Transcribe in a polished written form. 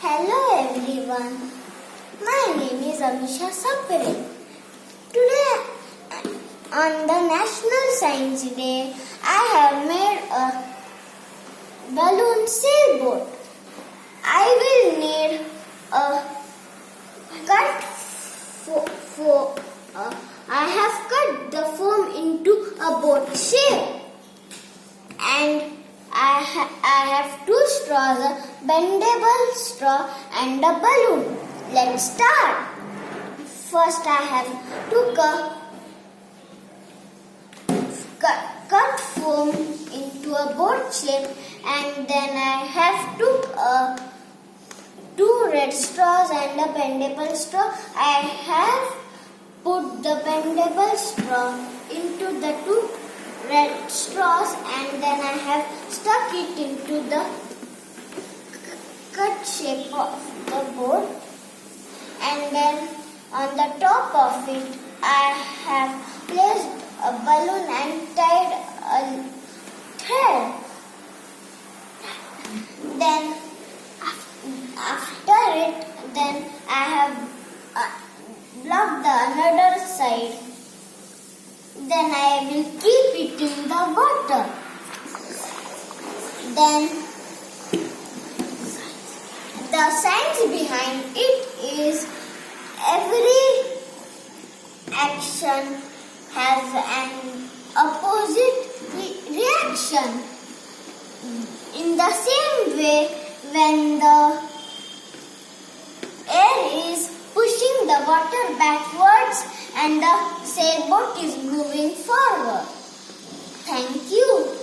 Hello everyone, my name is Amisha Sapre. Today on the National Science Day, I have made a balloon sailboat. I will need a I have cut the foam into a boat shape and I have two straws, a bendable straw and a balloon. Let's start. First I have took a cut foam into a boat shape and then I have took two red straws and a bendable straw. I have put the bendable straw into the two red straws and then I have stuck it into the cut shape of the boat, and then on the top of it I have placed a balloon and tied a thread. Then after it, then I have blocked the another side. Then I will keep it in the water. Then the science behind it is every action has an opposite reaction. In the same way, when the air is pushing the water backwards and the sailboat is moving forward. Thank you.